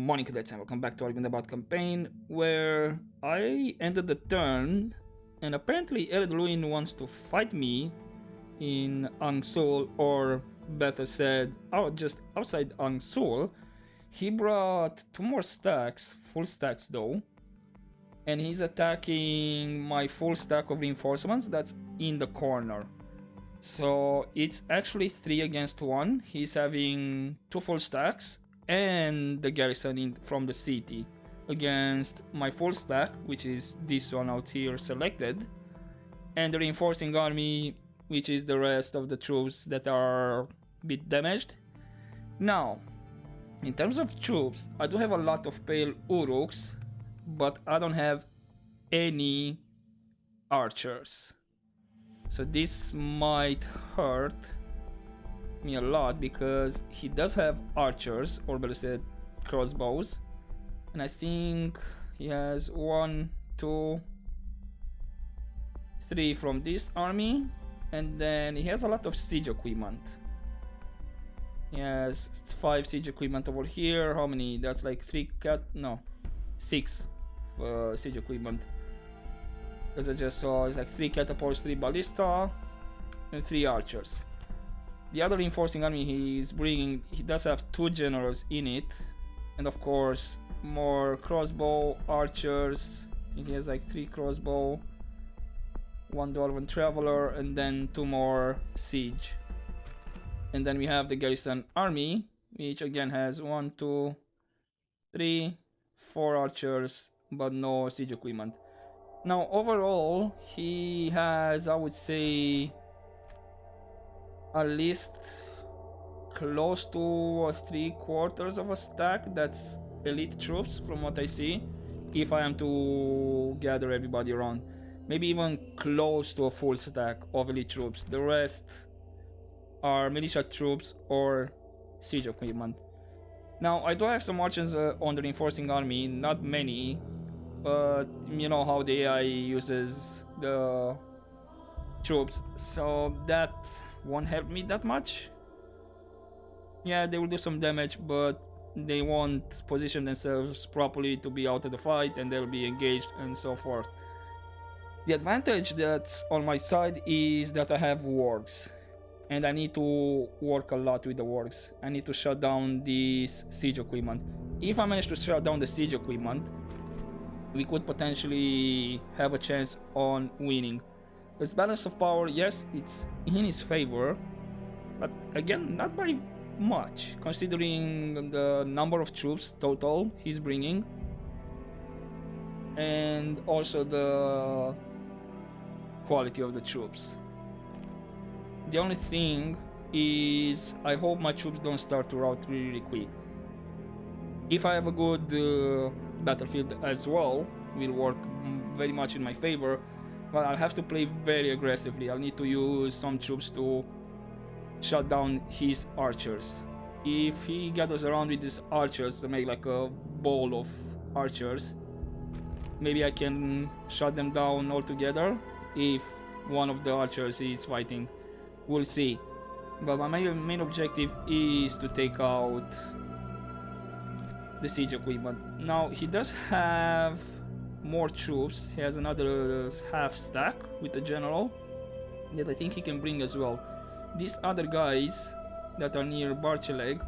Morning cadets and welcome back to our Gundabad campaign, where I ended the turn and apparently Eredluin wants to fight me in Angsûl, or better said, just outside Angsûl. He brought 2 more stacks, full stacks though, and he's attacking my full stack of reinforcements that's in the corner. So it's actually 3 against 1. He's having 2 full stacks and the garrison from the city against my full stack, which is this one out here selected, and the reinforcing army, which is the rest of the troops that are a bit damaged. Now, in terms of troops, I do have a lot of pale Uruks, but I don't have any archers. So this might hurt me a lot because he does have archers, or better said crossbows, and I think he has 1, 2, 3 from this army, and then he has a lot of siege equipment. He has 5 siege equipment over here. How many? That's like 6 siege equipment, because I just saw it's like 3 catapults, 3 ballista, and 3 archers. The other reinforcing army he's bringing, he does have 2 generals in it, and of course more crossbow, archers. I think he has like 3 crossbow, 1 dwarven traveler, and then 2 more siege. And then we have the garrison army, which again has 1, 2, 3, 4 archers, but no siege equipment. Now overall he has, I would say, at least close to 3/4 of a stack that's elite troops from what I see, if I am to gather everybody around. Maybe even close to a full stack of elite troops. The rest are militia troops or siege equipment. Now I do have some archers on the reinforcing army, not many, but you know how the AI uses the troops, so that won't help me that much. Yeah, they will do some damage, but they won't position themselves properly to be out of the fight, and they'll be engaged and so forth. The advantage that's on my side is that I have wargs, and I need to work a lot with the wargs. I need to shut down this siege equipment. If I manage to shut down the siege equipment, we could potentially have a chance on winning. His balance of power, yes, it's in his favor, but again, not by much, considering the number of troops total he's bringing, and also the quality of the troops. The only thing is, I hope my troops don't start to rout really quick. If I have a good battlefield as well, will work very much in my favor. But I'll have to play very aggressively. I'll need to use some troops to shut down his archers. If he gathers around with his archers to make like a ball of archers, maybe I can shut them down altogether if one of the archers is fighting. We'll see. But my main objective is to take out the siege equipment. Now he does have more troops. He has another half stack with the general that I think he can bring as well. These other guys that are near Barcheleg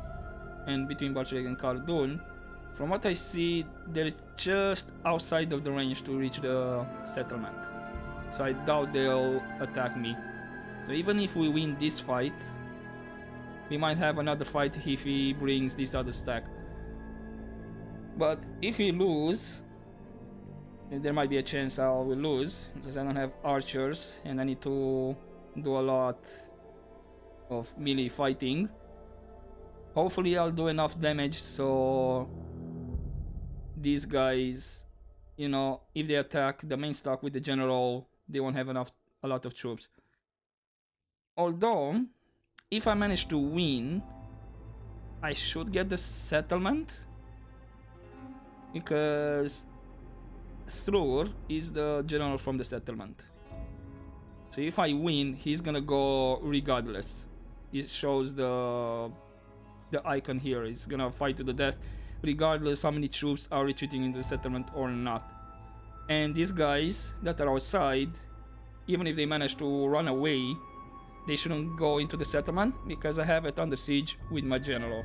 and between Barcheleg and Khaldun, from what I see, they're just outside of the range to reach the settlement, so I doubt they'll attack me. So even if we win this fight, we might have another fight if he brings this other stack. But if we lose, there might be a chance I will lose because I don't have archers and I need to do a lot of melee fighting. Hopefully I'll do enough damage so these guys, you know, if they attack the main stack with the general, they won't have a lot of troops. Although if I manage to win, I should get the settlement, because Thrur is the general from the settlement. So if I win, he's gonna go regardless. It shows the icon here. He's gonna fight to the death. regardless how many troops are retreating into the settlement or not. And these guys that are outside, even if they manage to run away, they shouldn't go into the settlement because I have it under siege with my general.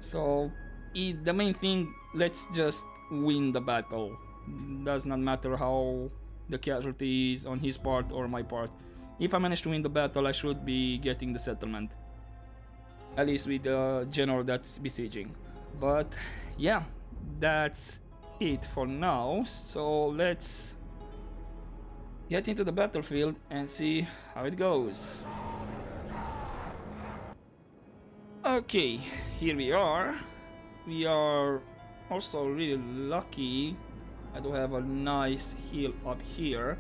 So the main thing, let's just win the battle. Does not matter how the casualties on his part or my part. If I manage to win the battle, I should be getting the settlement, at least with the general that's besieging. But yeah, that's it for now. So let's get into the battlefield and see how it goes. Okay, here we are. We are also really lucky. I do have a nice hill up here,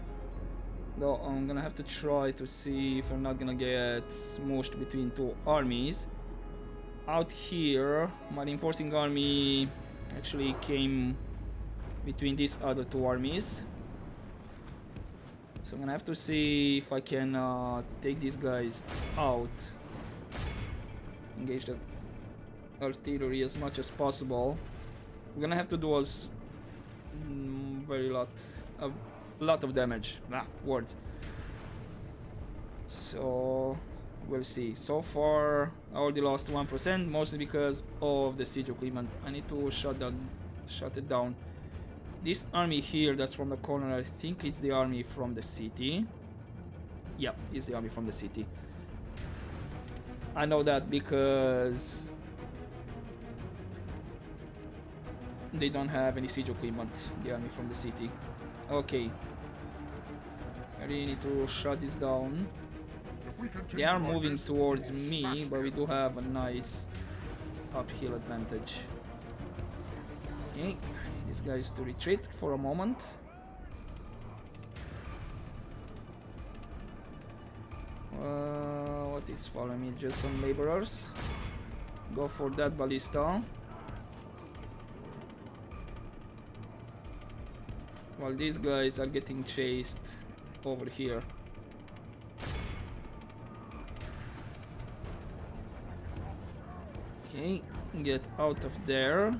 though I'm gonna have to try to see if I'm not gonna get smooshed between two armies. Out here, my reinforcing army actually came between these other two armies, so I'm gonna have to see if I can take these guys out, engage the artillery as much as possible. We're gonna have to do us a lot of damage. Words. So we'll see. So far I already lost 1%, mostly because of the siege equipment. I need to shut it down. This army here that's from the corner, I think it's the army from the city. Yeah, it's the army from the city. I know that because they don't have any siege equipment, the army from the city. Okay, I really need to shut this down. They are moving towards me, but we do have a nice uphill advantage. Okay, these guys to retreat for a moment. What is following me? Just some laborers. Go for that ballista. While these guys are getting chased over here. Okay, get out of there.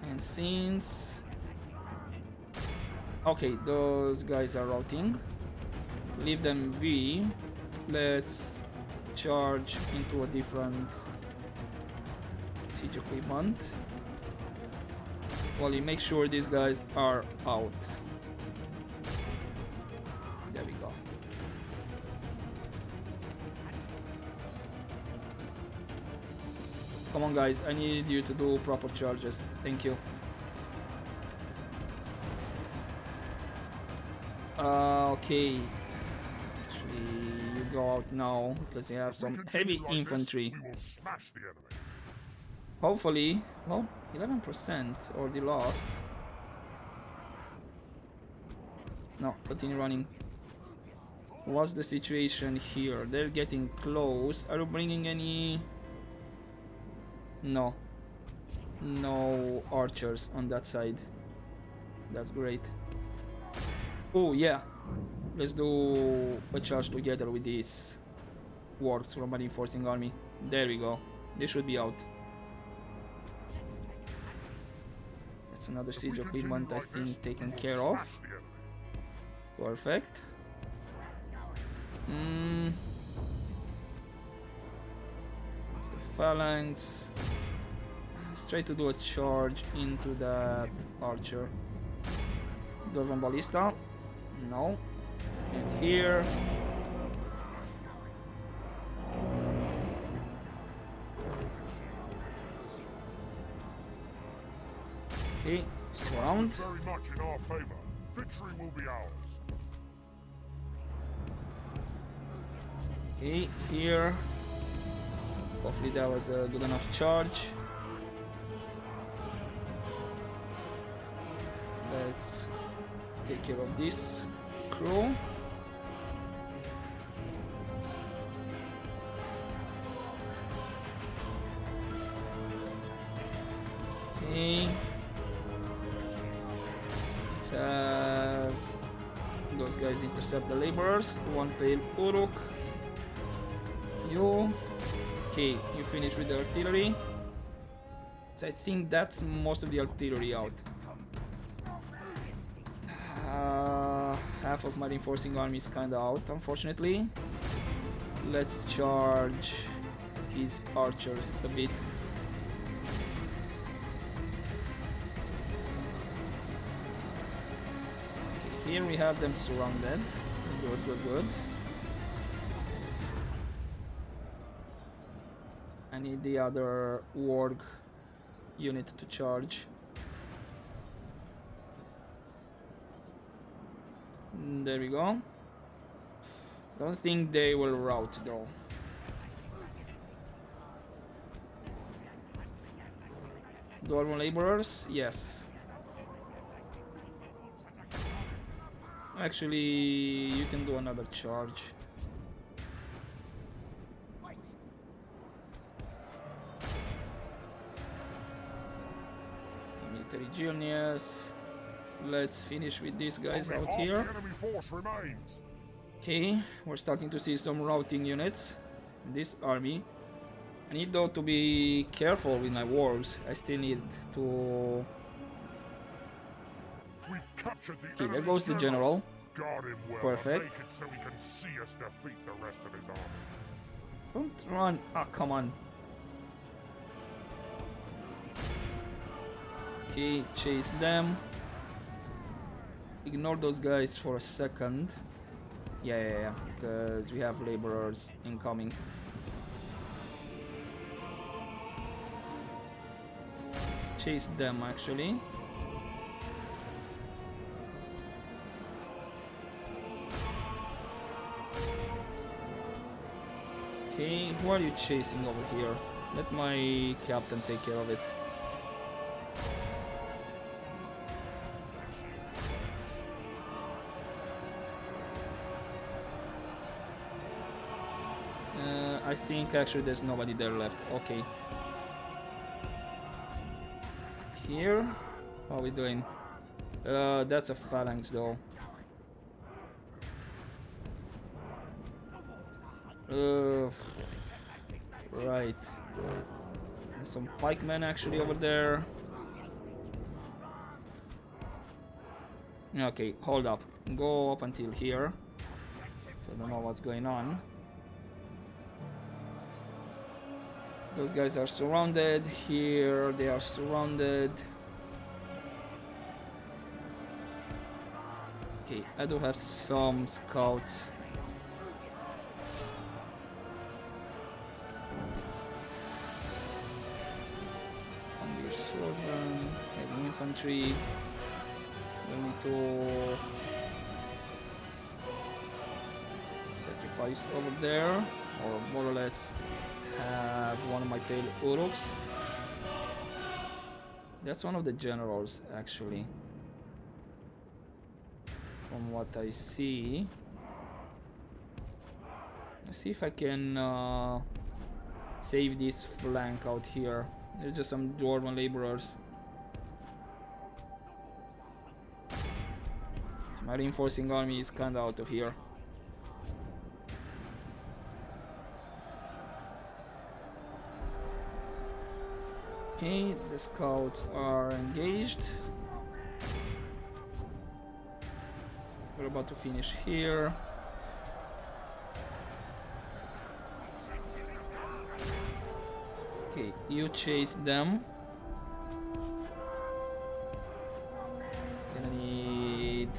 And since... okay, those guys are routing. Leave them be. Let's charge into a different siege equipment. While you make sure these guys are out. There we go. Come on guys, I need you to do proper charges. Thank you. Okay. Actually, you go out now because you have some heavy infantry. Hopefully, well, 11% already lost. No, continue running. What's the situation here? They're getting close. Are you bringing any... no. No archers on that side. That's great. Oh yeah. Let's do a charge together with these works from a reinforcing army. There we go. They should be out. That's another siege equipment, I think, taken care of. Perfect. It's the phalanx. Let's try to do a charge into that archer. Do one ballista. No. And here. Okay, surround. Very much in our favor. Victory will be ours. Okay, here. Hopefully that was a good enough charge. Let's take care of this crew. Okay. Let's have those guys intercept the laborers. One failed Uruk. You. Okay, you finish with the artillery. So I think that's most of the artillery out. Half of my reinforcing army is kinda out, unfortunately. Let's charge his archers a bit. Okay, here we have them surrounded. Good, good, good. I need the other warg unit to charge. There we go. Don't think they will rout though. Dwarven laborers? Yes. Actually, you can do another charge. Military genius. Let's finish with these guys out here. Okay, we're starting to see some routing units in this army. I need though to be careful with my wargs. I still need to... Okay, there goes the general. Perfect. Don't run. Ah, come on. Okay, chase them. Ignore those guys for a second. Yeah, because we have laborers incoming. Chase them actually. Okay, who are you chasing over here? Let my captain take care of it. I think actually there's nobody there left. Okay. Here, how are we doing? That's a phalanx though. Right. There's some pikemen actually over there. Okay, hold up. Go up until here. So I don't know what's going on. Those guys are surrounded. Here they are surrounded. Okay, I do have some scouts. On your swordsman, heavy infantry. We need to sacrifice over there, or more or less have one of my pale Orcs. That's one of the generals actually, from what I see. Let's see if I can save this flank out here. There's just some dwarven laborers. So my reinforcing army is kinda out of here. Okay, the scouts are engaged. We're about to finish here. Okay, you chase them. Gonna need...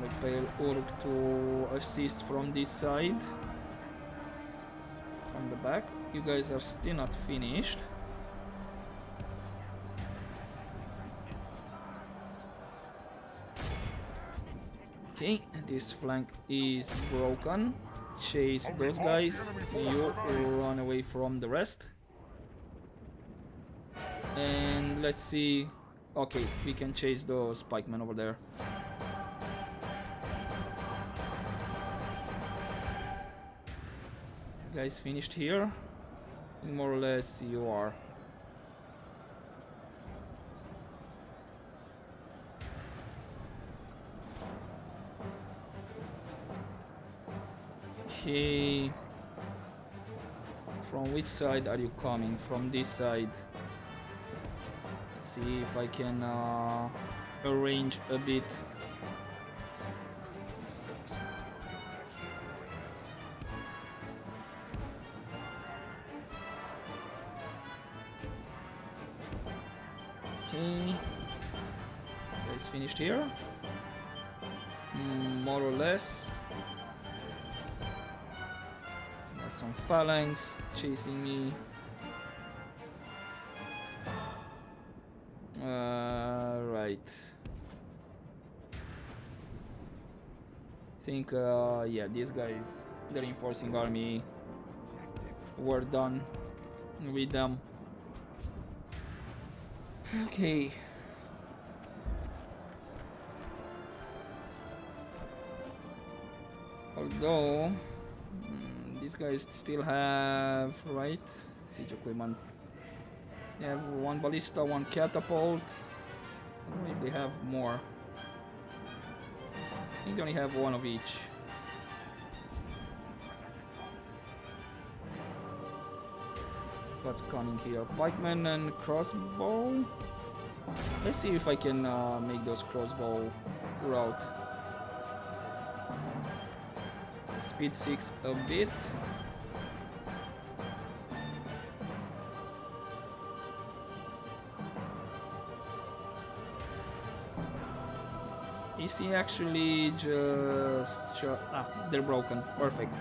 a pale orc to assist from this side. From the back. You guys are still not finished. Okay, this flank is broken. Chase those guys. You run away from the rest. And let's see. Okay, we can chase those pikemen over there. You guys finished here? More or less you are. Okay. From which side are you coming? From this side. Let's see if I can arrange a bit. Okay. Guys finished here. More or less. Got some phalanx chasing me. Right. Think, yeah, these guys, the reinforcing army, were done with them. Okay. Although these guys still have, right, siege equipment. They have one ballista, one catapult. I don't know if they have more. I think they only have one of each. What's coming here? Pikemen and crossbow. Let's see if I can make those crossbow route. Speed 6 a bit. Is he actually just... they're broken. Perfect.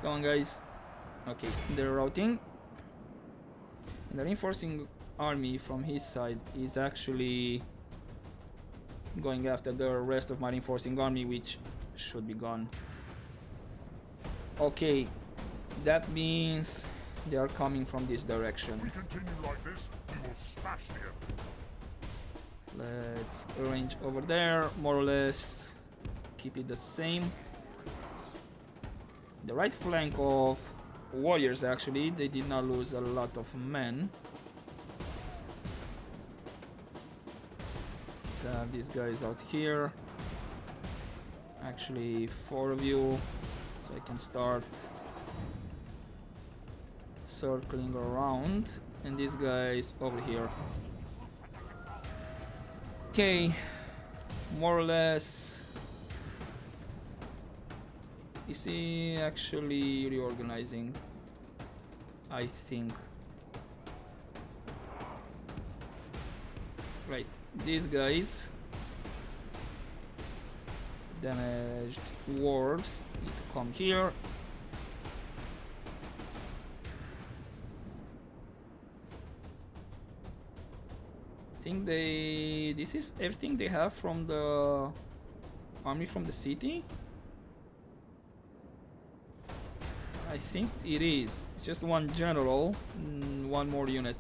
Come on, guys. Okay, they're routing. And the reinforcing army from his side is actually going after the rest of my reinforcing army, which should be gone. Okay, that means they are coming from this direction. If we continue like this, we will smash the enemy. Let's arrange over there, more or less keep it the same. The right flank of warriors, actually, they did not lose a lot of men. Let's have these guys out here. Actually, 4 of you, so I can start circling around, and these guys over here. Okay, more or less. Is he actually reorganizing? I think. Right, these guys, damaged wargs, need to come here. I think this is everything they have from the army from the city. I think it is. It's just one general, one more unit.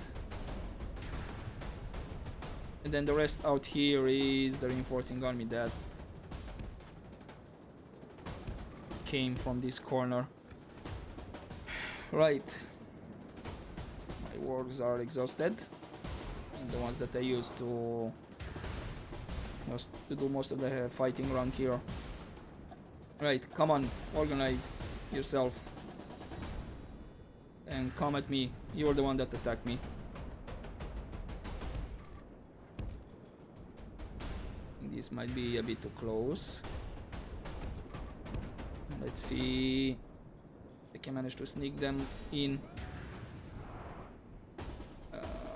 And then the rest out here is the reinforcing army that came from this corner. Right. My wargs are exhausted. And the ones that I used to do most of the fighting around here. Right, come on, organize yourself. And come at me. You're the one that attacked me. This might be a bit too close. Let's see. I can manage to sneak them in.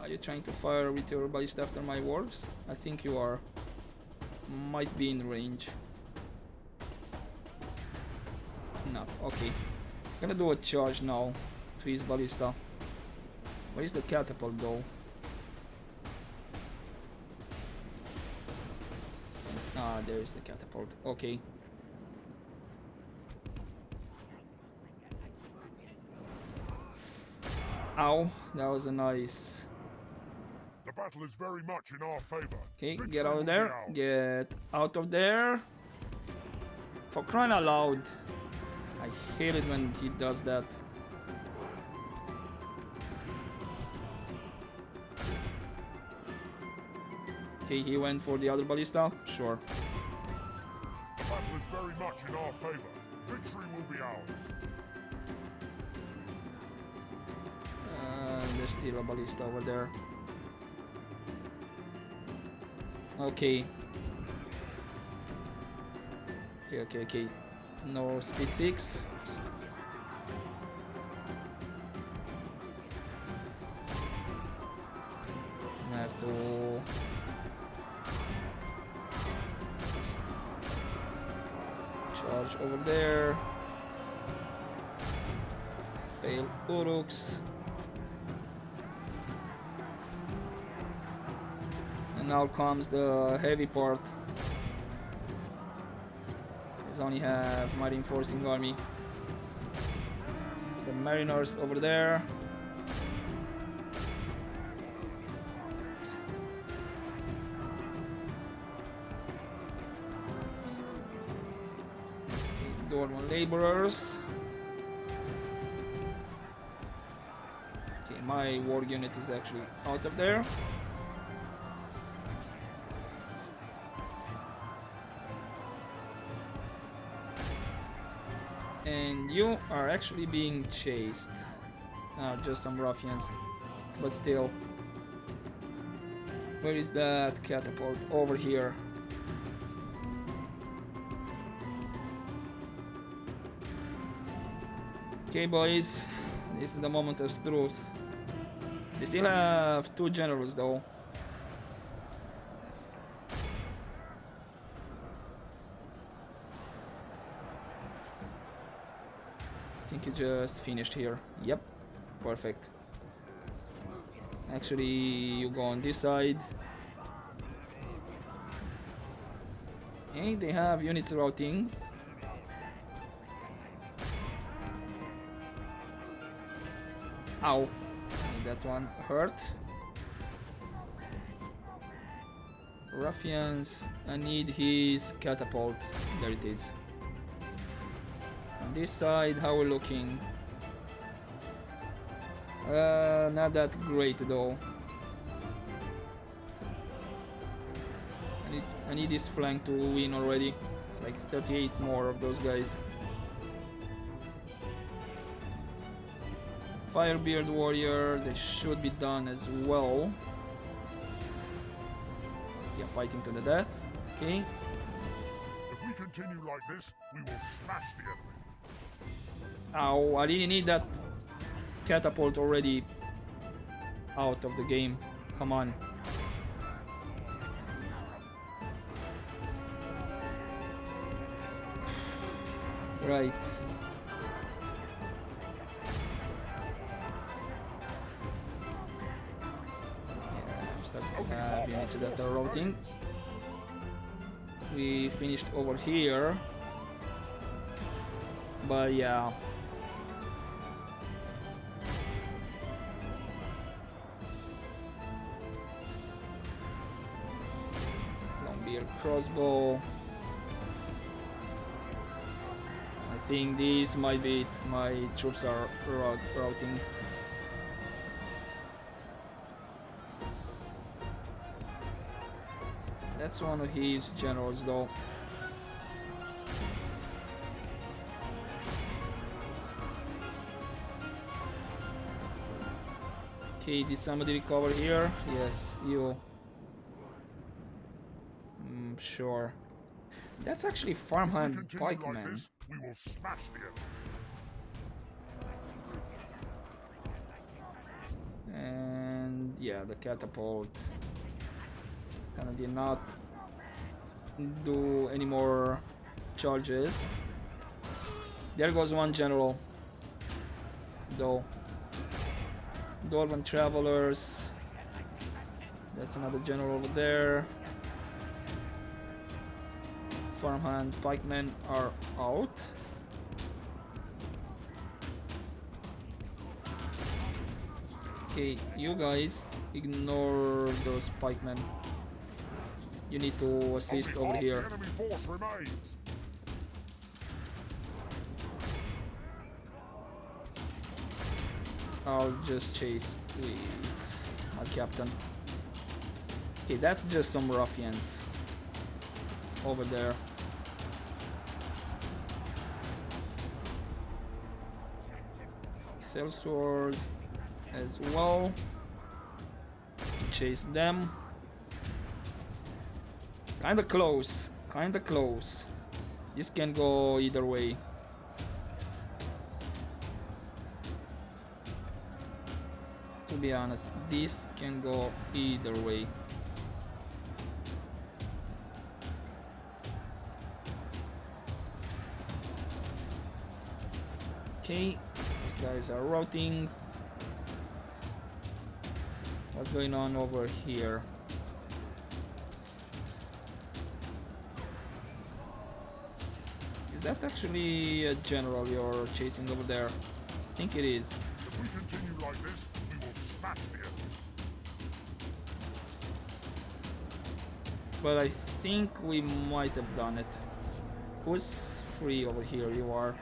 Are you trying to fire with your ballista after my wargs? I think you are. Might be in range. No, okay. Gonna do a charge now to his ballista. Where is the catapult though? Ah, there is the catapult. Okay. Ow, that was a nice. The battle is very much in our favor. Okay, Victory get out will of be there. ours. Get out of there. For crying out loud. I hate it when he does that. Okay, he went for the other ballista. Sure. The battle is very much in our favor. Victory will be ours. There's still a ballista over there. Okay. Okay. No speed 6. I have to charge over there. Fail Orcs. And now comes the heavy part. They only have my reinforcing army. The mariners over there. Dorman laborers. Okay, my war unit is actually out of there. And you are actually being chased. Just some ruffians, but still. Where is that catapult? Over here. Okay, boys, this is the moment of truth. We still have 2 generals though. I think you just finished here. Yep, perfect. Actually, you go on this side. Okay, they have units routing. Ow, that one hurt. Ruffians, I need his catapult. There it is. On this side, how we're looking? Not that great though. I need this flank to win already. It's like 38 more of those guys. Firebeard warrior, they should be done as well. Yeah, fighting to the death. Okay. If we continue like this, we will smash the enemy. Ow, I really need that catapult already out of the game. Come on. Right. Units that are routing. We finished over here, but yeah. Longbeard crossbow. I think this might be it. My troops are routing. That's one of his generals though. Okay, did somebody recover here? Yes, you. Sure. That's actually farmhand pikemen. Like we will smash the enemy. And yeah, the catapult kinda did not do any more charges. There goes one general though. Dwarven travelers. That's another general over there. Farmhand pikemen are out. Okay, you guys ignore those pikemen. You need to assist over here. Enemy force remains. I'll just chase with my captain. Okay, that's just some ruffians over there. Cell swords as well. Chase them. It's kinda close. Kinda close. This can go either way. To be honest, this can go either way. Okay, these guys are routing. What's going on over here? Is that actually a general you're chasing over there? I think it is. If we continue like this, we will smash the enemy. But I think we might have done it. Who's free over here? You are.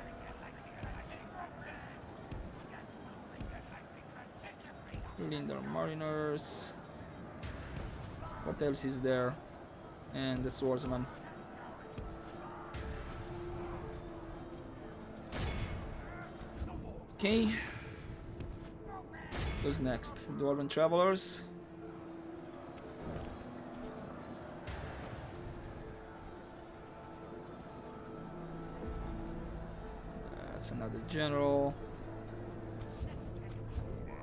Linder Mariners. What else is there? And the swordsman. Okay. Who's next? Dwarven Travelers. That's another general.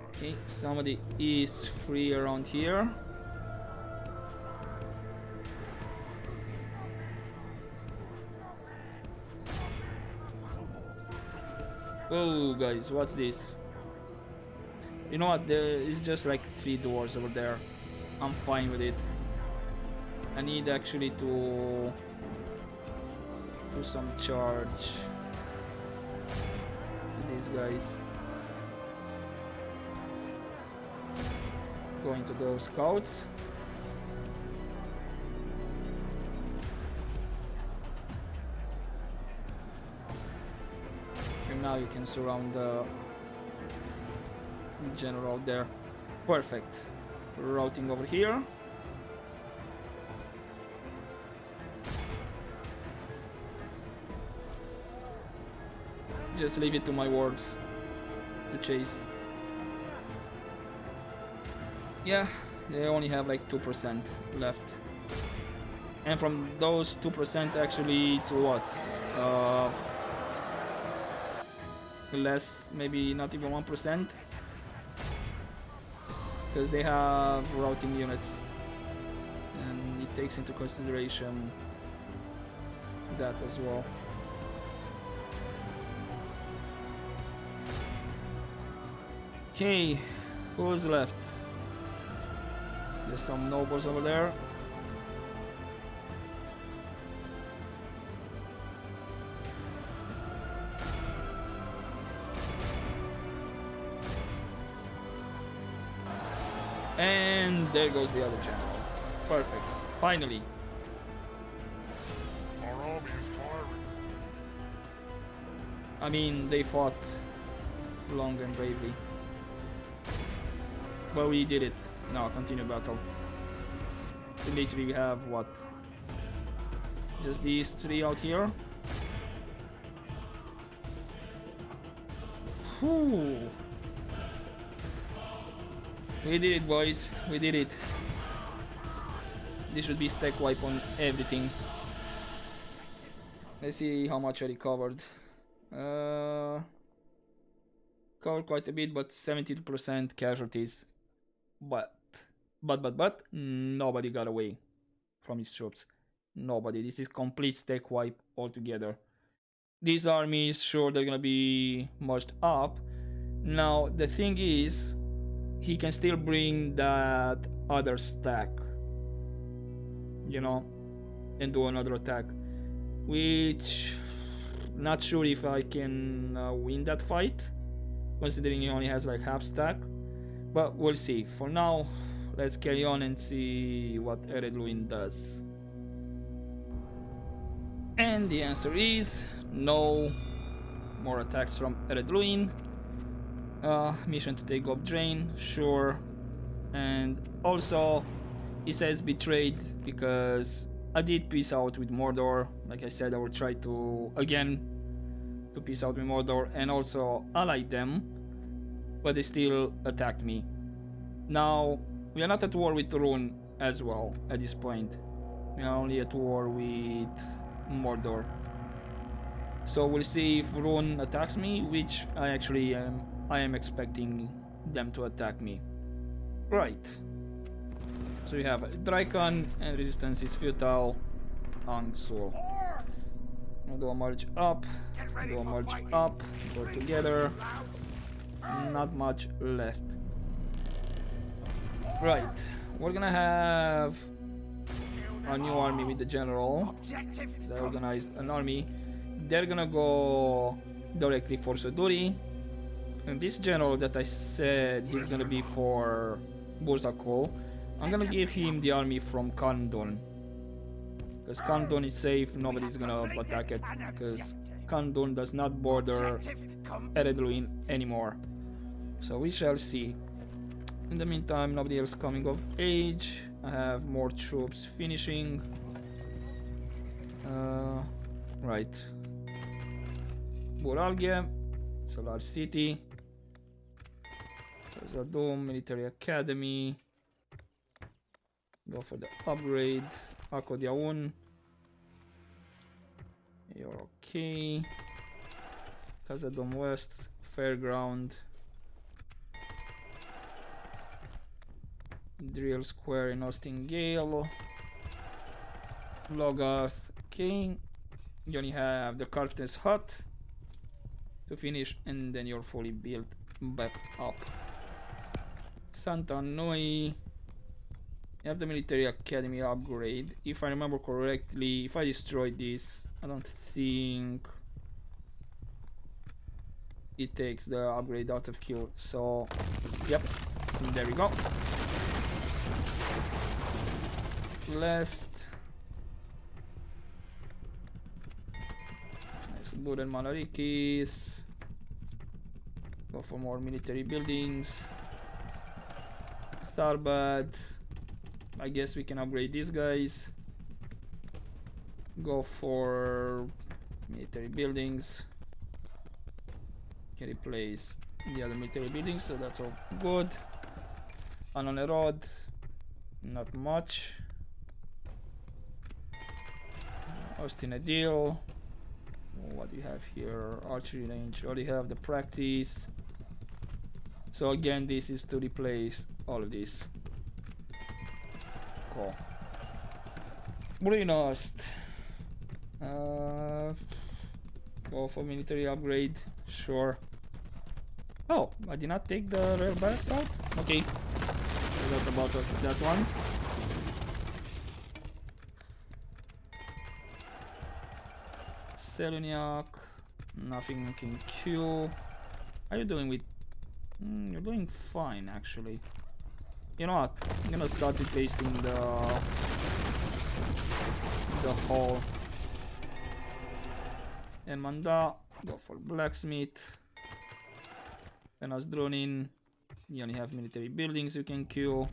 Okay, somebody is free around here. Oh, guys, what's this? You know what? There is just like 3 doors over there. I'm fine with it. I need actually to do some charge with these guys. Going to those scouts. And now you can surround the general there. Perfect. Routing over here. Just leave it to my wards to chase. Yeah, they only have like 2% left. And from those 2% actually it's what? Less, maybe not even 1%. Because they have routing units. And it takes into consideration that as well. Okay, who's left? There's some nobles over there. And there goes the other general. Perfect. Finally. Our army is tiring. I mean, they fought long and bravely. But we did it. Now continue battle. So literally we have what? Just these 3 out here. Whew. We did it, boys. We did it. This should be stack wipe on everything. Let's see how much I recovered. Covered quite a bit, but 72% casualties. But nobody got away from his troops. Nobody. This is complete stack wipe altogether. These armies, sure, they're gonna be merged up. Now the thing is, he can still bring that other stack, you know, and do another attack. Which, not sure if I can win that fight, considering he only has like half stack. But we'll see. For now, let's carry on and see what Eredluin does. And the answer is no more attacks from Eredluin. Mission to take up Drain, sure. And also He says betrayed because I did peace out with Mordor. Like I said, I will try to again to peace out with Mordor and also ally them, but they still attacked me. Now we are not at war with Rune as well at this point. We are only at war with Mordor. So we'll see if Rune attacks me, which I actually I am expecting them to attack me. Right. So we have Drycon and resistance is futile. Angsûl. Do a merge up. Do a merge up. Go together. There's not much left. Right. We're gonna have a new army with the general. So I organized an army. They're gonna go directly for Suduri. And this general that I said he's gonna be for Burzakul, I'm gonna give him the army from Kandun. Because Kandun is safe, nobody's gonna attack it. Because Kandun does not border Eredluin anymore. So we shall see. In the meantime, nobody else coming of age. I have more troops finishing. Right. Boralge, it's a large city. There's a dome, military academy. Go for the upgrade. Akodiaun. You're okay. Khazad-dûm West, Fairground. Drill Square in Austin Gale. Logarth, okay. You only have the Carpenter's Hut to finish, and then you're fully built back up. Santa Noi. You have the military academy upgrade. If I remember correctly, if I destroyed this, I don't think it takes the upgrade out of queue. So, yep, there we go. Last. Next, Buren Malarikis. Go for more military buildings. Tharbad. I guess we can upgrade these guys. Go for military buildings. Can replace the other military buildings, so that's all good. Anonerod, not much. Austin Adil. What do you have here? Archery range. Already have the practice. So again, this is to replace all of this. Cool. Brunost. Go for military upgrade. Sure. Oh, I did not take the rail barracks out? Okay. Forgot about that one. Seluniak. Nothing you can queue. How are you doing with... you're doing fine, actually. You know what? I'm gonna start replacing the hall. And Manda, go for blacksmith. And as drone in, you only have military buildings you can queue.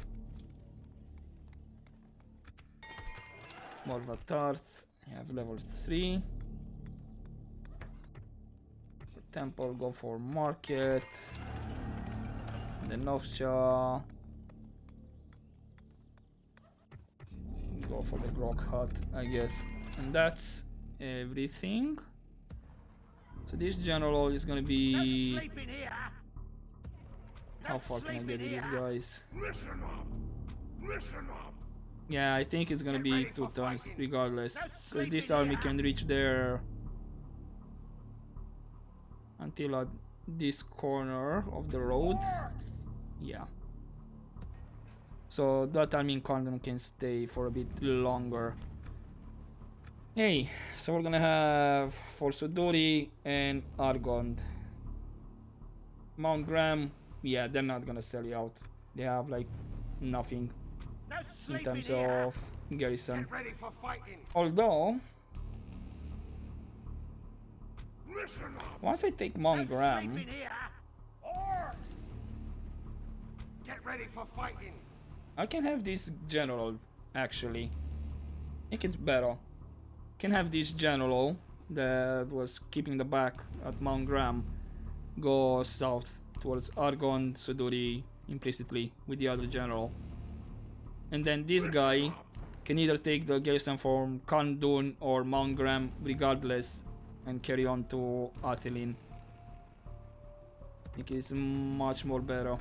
Morvatarth, you have level 3. For temple, go for market. And then Novcha. Go for the Grog Hut, I guess. And that's everything. So this general is gonna be... How far can I get with these guys? Yeah, I think it's gonna be 2 turns regardless. Because this army can reach there until at this corner of the road. Yeah. So that army in Condom can stay for a bit longer. Hey, so we're gonna have for Suduri and Argond. Mount Graham, yeah, they're not gonna sell you out. They have like nothing in terms of garrison. Although, once I take Mount Graham, Get ready for fighting. I can have this general, actually. I think it's better. Can have this general that was keeping the back at Mount Graham go south towards Argonne, Suduri implicitly with the other general. And then this guy can either take the garrison from Khandun or Mount Graham regardless and carry on to Athelin. I think it's much more better.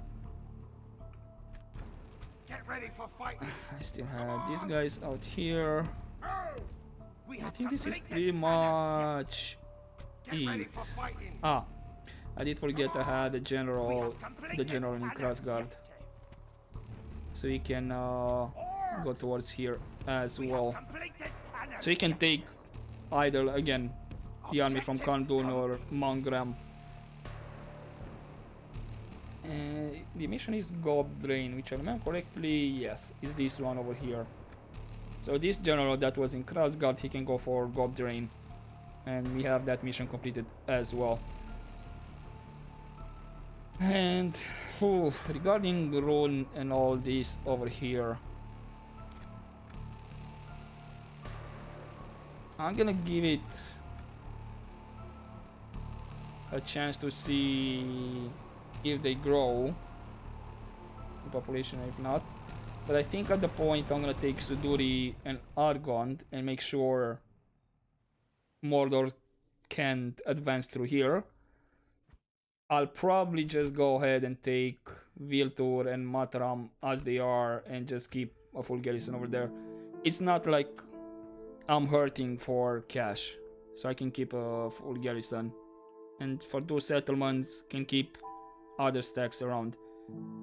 Get ready for fighting. I still have these guys out here. I think this is pretty much it. Ah, I did forget I had the general in Krasgard, so he can go towards here as well. So he can take either again the army from Khandun or Mount Graham. The mission is Gob Drain, which I remember correctly, yes, is this one over here. So this general that was in Krasgard, he can go for Gob Drain, and we have that mission completed as well. And regarding Rune and all this over here, I'm gonna give it a chance to see if they grow the population, if not. But I think at the point I'm gonna take Suduri and Argond and make sure Mordor can't advance through here. I'll probably just go ahead and take Viltur and Mataram as they are and just keep a full garrison over there. It's not like I'm hurting for cash, so I can keep a full garrison. And for those settlements, can keep other stacks around.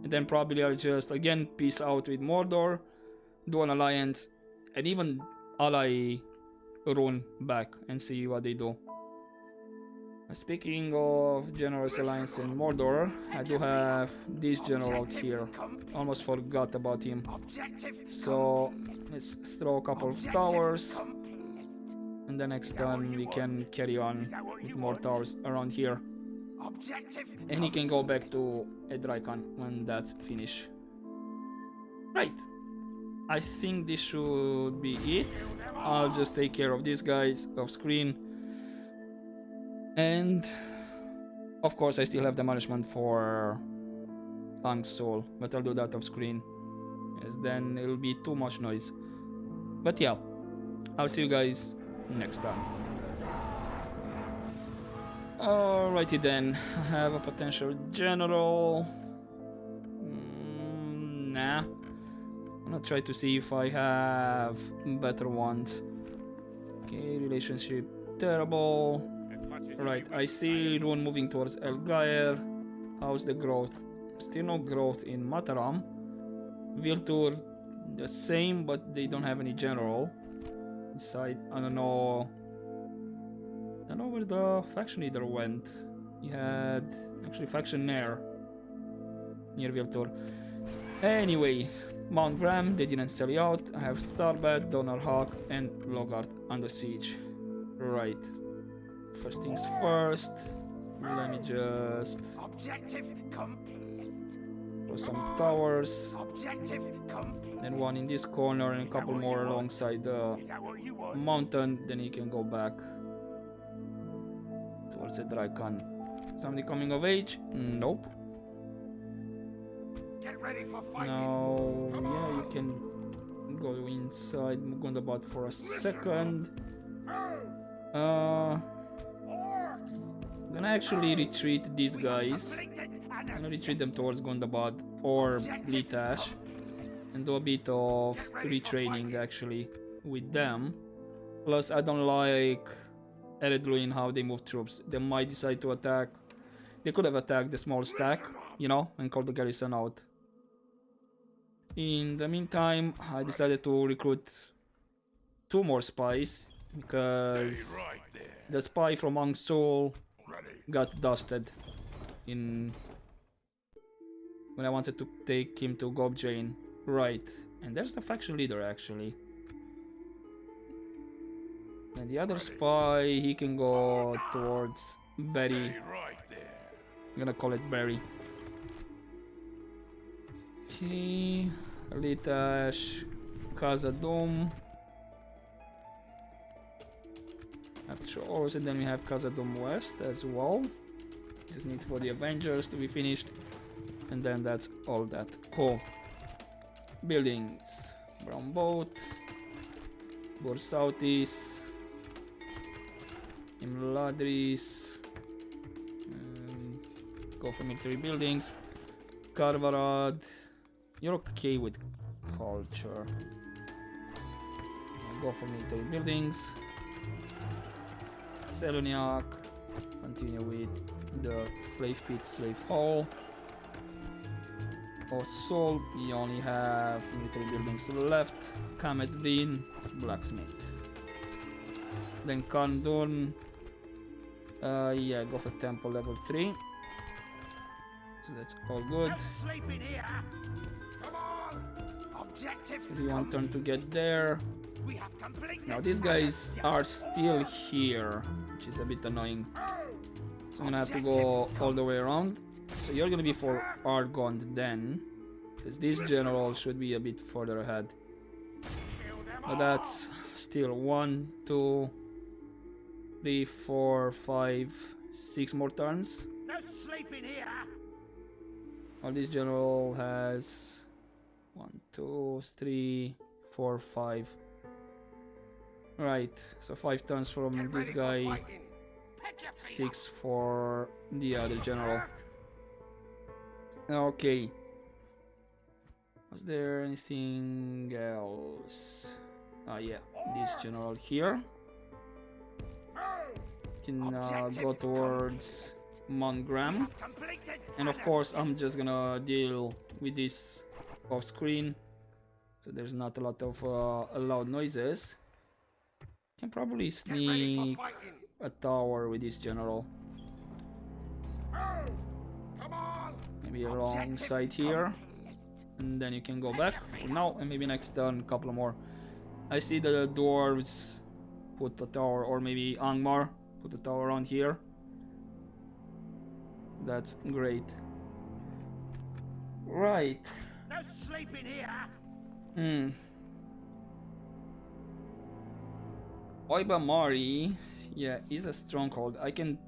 And then probably I'll just again peace out with Mordor, do an alliance, and even ally Rune back and see what they do. Speaking of General's Alliance in Mordor, I do have this general out here. Almost forgot about him. So let's throw a couple of towers, and the next turn we can carry on with more towers around here. And he can go back to Edraikan when that's finished. Right. I think this should be it. I'll just take care of these guys off screen. And of course I still have the management for Angsûl, but I'll do that off screen, as then it'll be too much noise. But yeah, I'll see you guys next time. Alrighty then, I have a potential general. Nah. I'm gonna try to see if I have better ones. Okay, relationship terrible. Right, I see Rune moving towards Elgaer. How's the growth? Still no growth in Mataram. Viltur, the same, but they don't have any general. Inside, I don't know where the faction leader went. He had actually faction near Viltur. Anyway, Mount Graham, they didn't sell you out. I have Tharbad, Donnerhawk, and Logart under siege. Right. First things first, let me just throw some towers, then one in this corner and a couple more alongside the mountain, then you can go back towards the Edraikan. Somebody coming of age? Nope. Now, yeah, you can go inside Gundabad for a second. I'm gonna actually retreat these guys. I'm gonna retreat them towards Gundabad or Blitash and do a bit of retraining actually with them. Plus I don't like Eredluin how they move troops. They might decide to attack. They could have attacked the small stack, you know, and called the garrison out. In the meantime, I decided to recruit 2 more spies because the spy from Angsûl got dusted in when I wanted to take him to Gobjain. Right, and there's the faction leader actually. And the other spy, he can go towards Barry. I'm gonna call it Barry. Okay, Litash, Khazad-dûm. After Orcs, and then we have Khazad-dûm West as well. Just need for the Avengers to be finished. And then that's all that. Cool. Buildings. Brown Boat. Borsautis. Imladris. Go for military buildings. Karvarad. You're okay with culture. Go for military buildings. Seloniak. Continue with the slave pit, slave hall. Angsûl, we only have military buildings left. Kamet-Breen, blacksmith. Then Kandun. Yeah, go for temple level 3. So that's all good. We want turn to get there. Now these guys are still here, which is a bit annoying. So I'm gonna have to go all the way around. So you're gonna be for Argond then, because this general should be a bit further ahead. But that's still 1, 2, 3, 4, 5, 6 more turns. Well, this general has 1, 2, 3, 4, 5. Right, so 5 turns from this guy, 6 for the other general. Okay. Was there anything else? Ah, yeah, this general here can go towards Mount Graham, and of course I'm just gonna deal with this off screen, so there's not a lot of loud noises. Can probably sneak a tower with this general. Maybe alongside here, and then you can go back for now, and maybe next turn a couple more. I see the dwarves put a tower, or maybe Angmar put a tower around here. That's great. Right. No sleeping here. Oibamari, yeah, is a stronghold. I can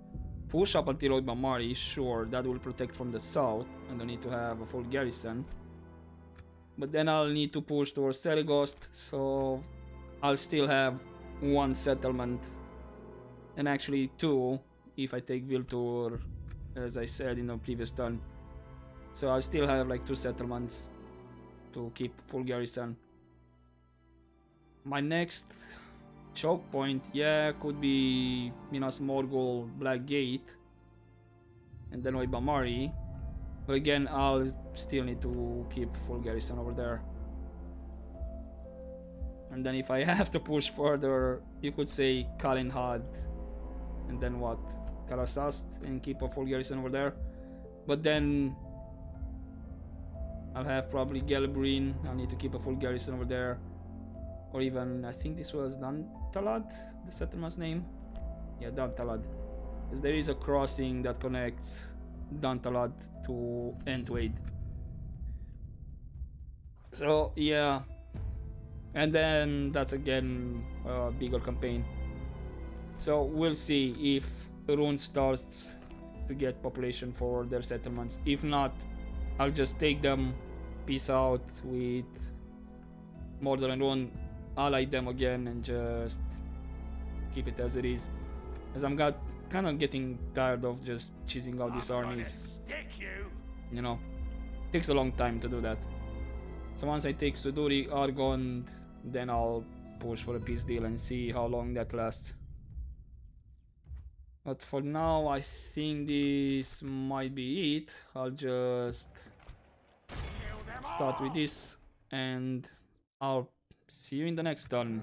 push up until Oibamari, sure, that will protect from the south. I don't need to have a full garrison. But then I'll need to push towards Seligost, so I'll still have 1 settlement, and actually 2 if I take Viltur, as I said in the previous turn. So I'll still have like 2 settlements to keep full garrison. My next choke point, yeah, could be Minas Morgul, Black Gate, and then Oibamari. But again, I'll still need to keep full garrison over there. And then if I have to push further, you could say Kalinhad, and then what? Karasast, and keep a full garrison over there. But then I'll have probably Gelbreen. I'll need to keep a full garrison over there. Or even, I think this was Dantalad, the settlement's name. Yeah, Dantalad. Because there is a crossing that connects Dantalad to Entwade. So, yeah. And then that's again a bigger campaign. So we'll see if Rune starts to get population for their settlements. If not, I'll just take them, peace out with Mordor and Rune, ally them again, and just keep it as it is. As I'm kind of getting tired of just cheesing out these armies. You know, takes a long time to do that. So once I take Suduri, Argond, then I'll push for a peace deal and see how long that lasts. But for now, I think this might be it. I'll just start with this, and I'll see you in the next turn.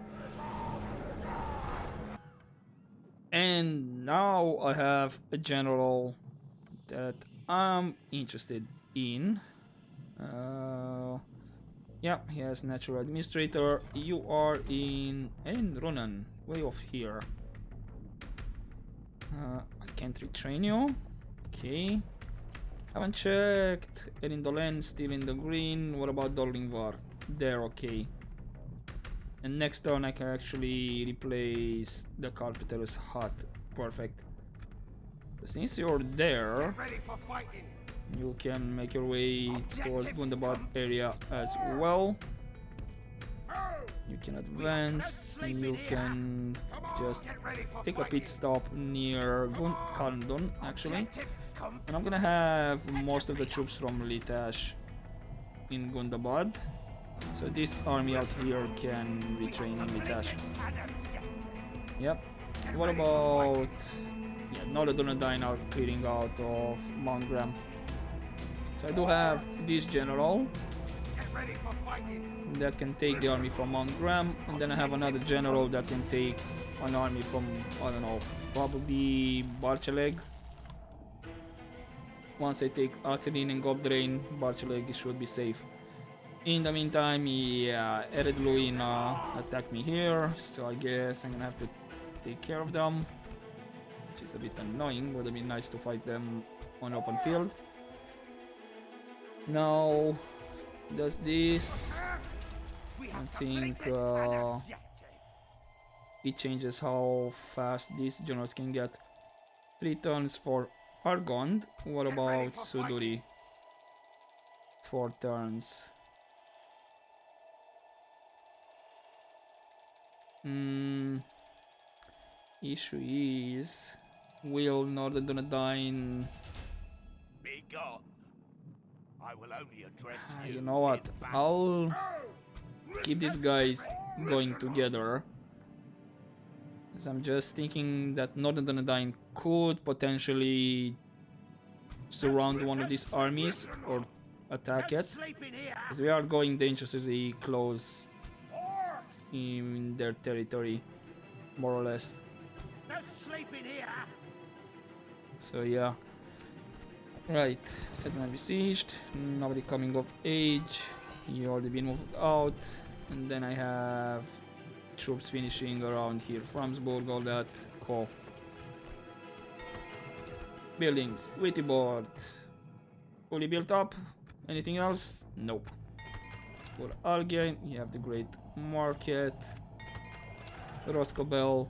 And now I have a general that I'm interested in. Yeah, he has natural administrator. You are in Runan, way off here. I can't retrain you. Okay. Haven't checked. Erindolen still in the green. What about Dorlingvar? there, okay. And next turn I can actually replace the Carpenter's hut. Perfect. So since you're there, you can make your way towards Gundabad area as well. You can advance, and you can just take a pit stop near Kandon, actually. And I'm gonna have most of the troops from Litash in Gundabad. So this army out here can retrain in Litash. Yep. What about... yeah, now the Dunedain are clearing out of Mount Graham. So I do have this general that can take the army from Mount Graham, and then I have another general that can take an army from, I don't know, probably Barchaleg. Once I take Atherin and Gobdrain, Barchaleg should be safe. In the meantime, yeah, Eredluin attacked me here, so I guess I'm gonna have to take care of them, which is a bit annoying. Would have been nice to fight them on open field. Now, does this... I think it changes how fast these generals can get. 3 turns for Argond. What about Suduri? 4 turns. Issue is, will Northern Dunedain... Be gone. I will only address you know what? I'll keep these guys going together. As I'm just thinking that Northern Dunedain could potentially surround one of these armies or attack it, as we are going dangerously close in their territory, more or less. So yeah. Right, settlement besieged, nobody coming of age, he already been moved out, and then I have troops finishing around here, Framsburg, all that, cool. Buildings, witty board, fully built up, anything else? Nope. For Algain, you have the Great Market, Roscobel,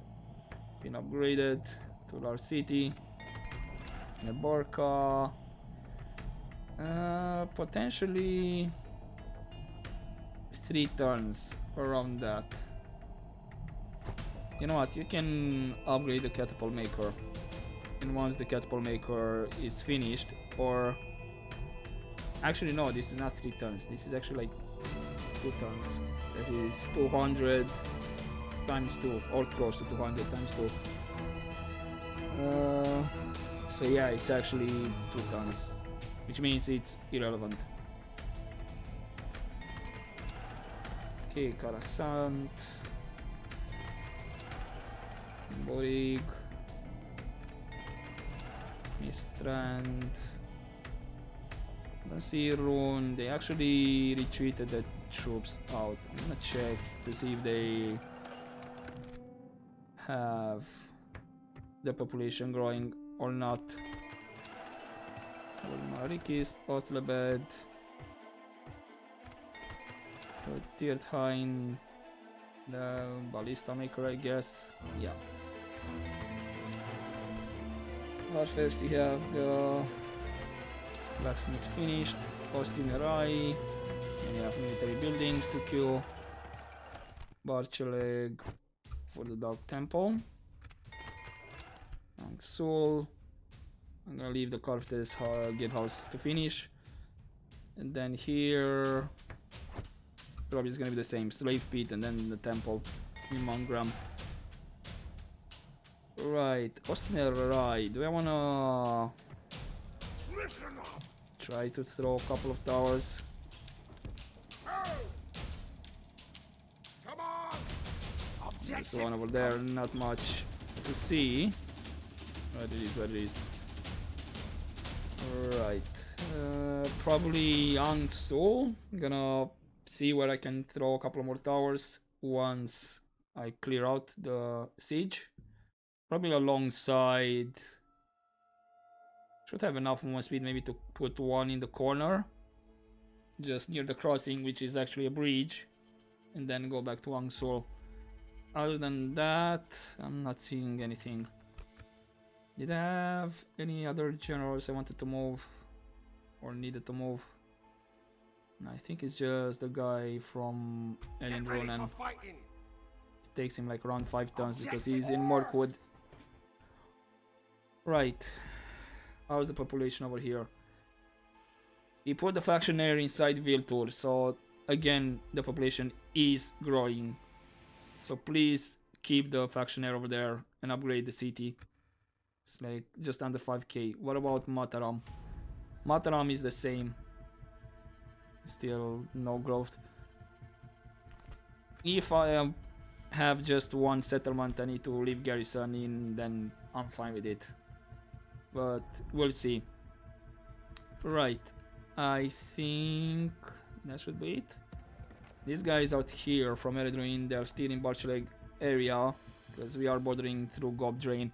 been upgraded to our city, Neborka. Potentially 3 turns around that. You know what, you can upgrade the catapult maker, and once the catapult maker is finished, or actually no, this is not 3 turns, this is actually like 2 turns. That is 200 times 2, or close to 200 times 2. So yeah, it's actually 2 turns, which means it's irrelevant. Okay, Karasant, Borig, Mistrand, Nasirun. They actually retreated the troops out. I'm gonna check to see if they have the population growing or not. Marikis, Otlebed, Tirthain, the ballista maker, I guess. Yeah. Larfest, you have the blacksmith finished, Ostinerai, and you have military buildings to kill. Barchaleg for the Dark Temple. Angsûl. I'm gonna leave the Carpeters gatehouse to finish, and then here probably is gonna be the same slave pit and then the temple in Mount Graham. Right, Ostnerai. Do I wanna try to throw a couple of towers? There's one over there, not much to see. What it is, what it is. Right, probably Angsûl. Gonna see where I can throw a couple more towers once I clear out the siege. Probably alongside. Should have enough movement speed maybe to put one in the corner. just near the crossing, which is actually a bridge, and then go back to Angsûl. Other than that, I'm not seeing anything. Did I have any other generals I wanted to move or needed to move? I think it's just the guy from Alien Ronan. It takes him like around 5 turns because he's in Mirkwood. Right. How's the population over here? He put the factionaire inside Viltur, so again the population is growing. So please keep the factionaire over there and upgrade the city. It's like just under 5k. What about Mataram? Mataram is the same. Still no growth. If I have just one settlement I need to leave garrison in, then I'm fine with it. But we'll see. Right. I think that should be it. These guys out here from Eredruin, they're still in Barcheleg area because we are bordering through Gob Drain.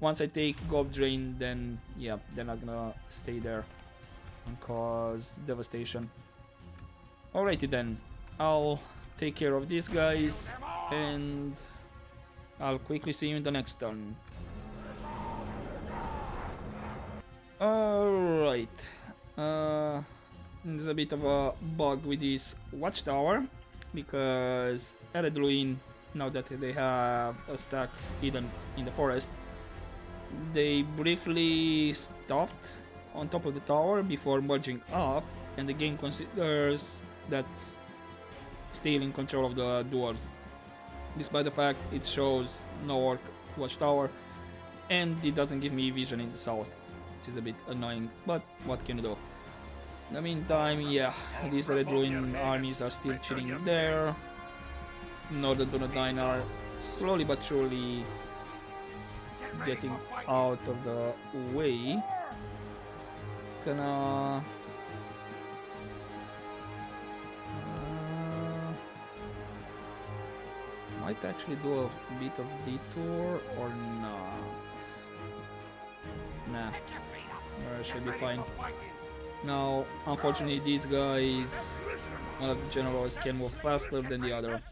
Once I take Gob Drain, then yeah, they're not gonna stay there and cause devastation. Alrighty then, I'll take care of these guys and I'll quickly see you in the next turn. Alright, there's a bit of a bug with this watchtower because Eredruin, now that they have a stack hidden in the forest, they briefly stopped on top of the tower before merging up, and the game considers that's still in control of the dwarves, despite the fact it shows no orc watchtower and it doesn't give me vision in the south, which is a bit annoying, but what can you do? In the meantime, yeah, these Red Ruin armies are still chilling there. Northern Dunedain are slowly but surely getting out of the way. Gonna might actually do a bit of detour or not. Nah, should be fine. Now, unfortunately, these guys, one of the generals can move faster than the other.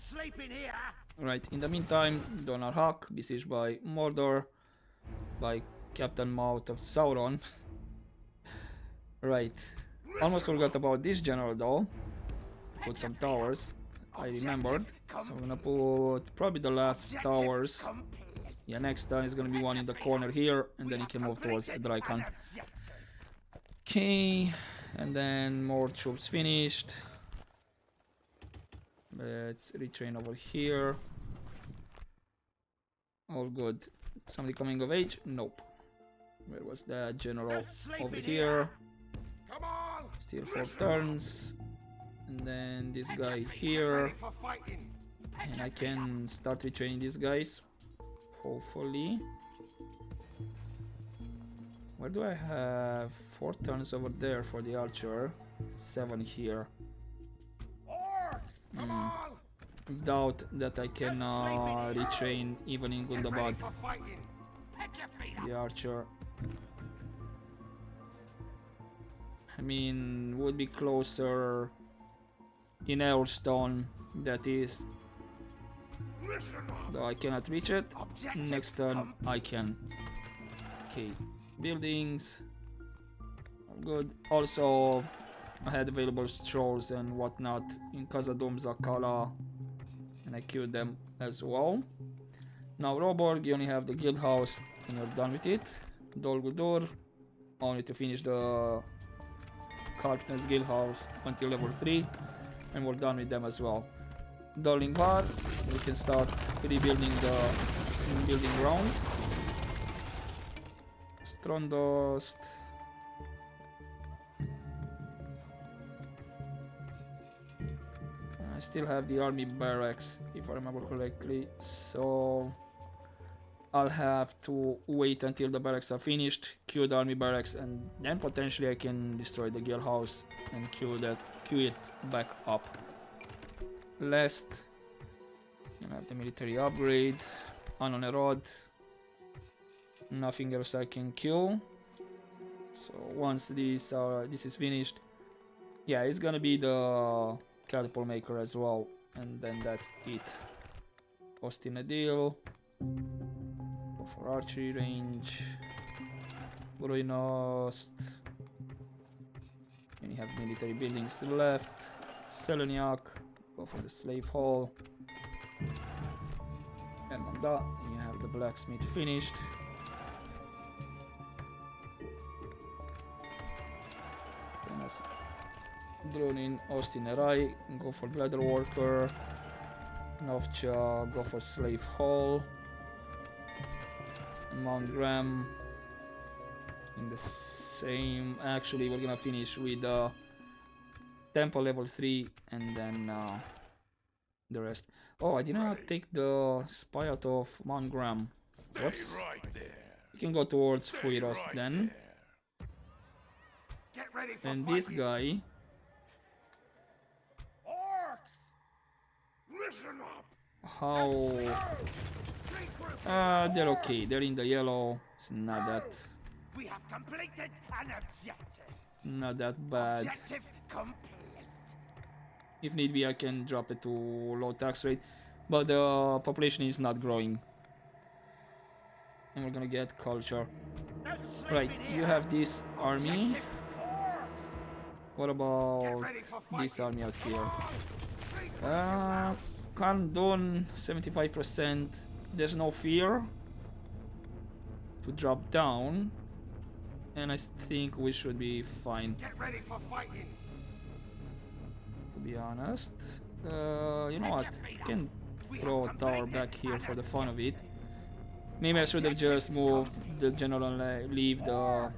Right, in the meantime, Donarhak, besieged by Mordor, by Captain Mouth of Sauron. Right, almost forgot about this general though. Put some towers, I remembered. So I'm gonna put probably the last towers. Yeah, next time is gonna be one in the corner here, and then you can move towards Drakan. Okay, and then more troops finished. Let's retrain over here. All good. Somebody coming of age? Nope. Where was that general? Over here. Still 4 turns. And then this guy here. And I can start retraining these guys. Hopefully. Where do I have 4 turns over there for the archer? 7 here. Doubt that I can retrain even in Gundabad. The archer. I mean, would be closer in Airstone, that is. Though I cannot reach it. Next turn I can. Okay, buildings. Good. Also, I had available strolls and whatnot in Khazad-dûm Zakala, and I killed them as well. Now Roborg, you only have the guild house and you're done with it. Dol Guldur, only to finish the Carpenter's guild house until level 3, and we're done with them as well. Dolingvar, we can start rebuilding the building ground. Strondost. I still have the army barracks, if I remember correctly, so I'll have to wait until the barracks are finished, queue the army barracks, and then potentially I can destroy the guild house and queue it back up. Last, I have the military upgrade, Anonerod, nothing else I can kill. So once this is finished, Yeah, it's gonna be the catapult maker as well, and then that's it. Austin a deal. Go for archery range. Ruinost. And you have military buildings left. Seleniak. Go for the slave hall. And on that, you have the blacksmith finished. Then let's drone in Austin Arai. Go for bladder worker. Novcha, go for slave hall. And Mount Graham in the same. Actually, we're gonna finish with temple level 3 and then the rest. Oh, I did not take the spy out of Mount Graham. Whoops. You can go towards Fuiros then. And this guy. How? They're okay. They're in the yellow. It's not that. We have completed an objective. Not that bad. Objective complete. If need be, I can drop it to low tax rate, but the population is not growing. And we're gonna get culture. Right, you have this army. What about this army out here? Kandon, 75%. There's no fear to drop down, and I think we should be fine. Get ready for fighting. To be honest, you know what? I can throw a tower back here for the fun of it. Maybe I should have just moved the general and leave the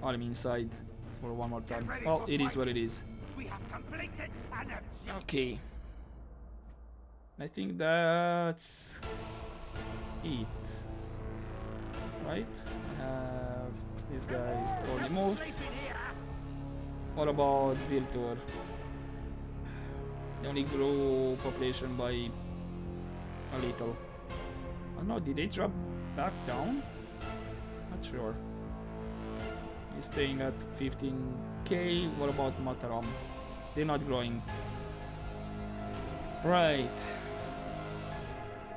army inside for one more time. Well, it is what it is. Okay. I think that's it. Right? I have these guys already moved. What about Viltur? They only grew population by a little. I don't know, did they drop back down? Not sure. He's staying at 15k. What about Mataram? Still not growing. Right.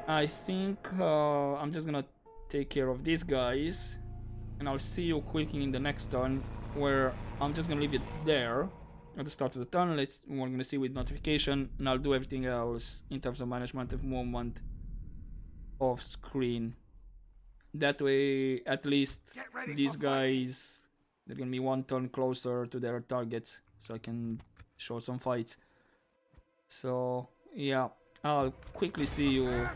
I think I'm just gonna take care of these guys, and I'll see you quickly in the next turn, where I'm just gonna leave it there at the start of the turn. We're gonna see with notification, and I'll do everything else in terms of management of movement off screen. That way, at least these guys, they're gonna be one turn closer to their targets, so I can show some fights. So yeah, I'll quickly see you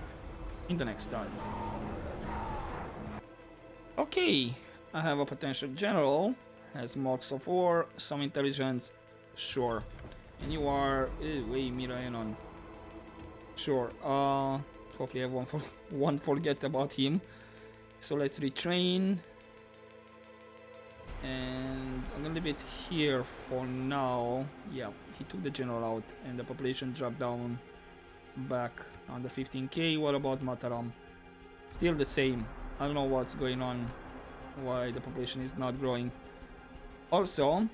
in the next time. Okay, I have a potential general, has marks of war, some intelligence, sure. And you are way Miraenon. Sure, hopefully everyone won't forget about him. So let's retrain. And I'm gonna leave it here for now. Yeah, he took the general out and the population dropped down back under 15k. What about Mataram? Still the same. I don't know what's going on, why the population is not growing. Also,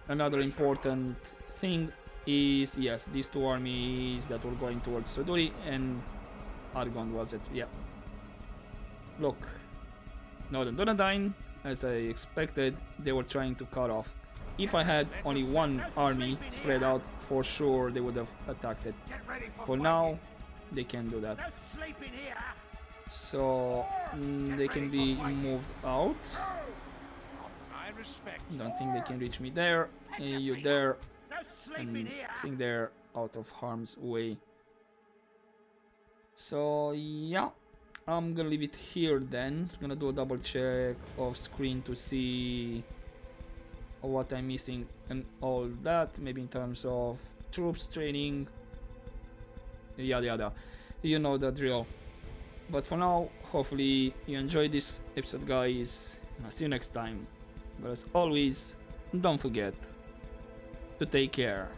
another important thing is, yes, these two armies that were going towards Suduri and Argon, was it? Yeah. Look, Northern Dunedain, as I expected, they were trying to cut off. If I had only one army spread out, for sure they would have attacked it. For now, they can't do that. So they can be moved out. Don't think they can reach me there. And you there. And I think they're out of harm's way. So yeah, I'm gonna leave it here then. I'm gonna do a double check off screen to see what I'm missing and all that. Maybe in terms of troops training, yada yada. You know the drill. But for now, hopefully you enjoyed this episode, guys, and I'll see you next time. But as always, don't forget to take care.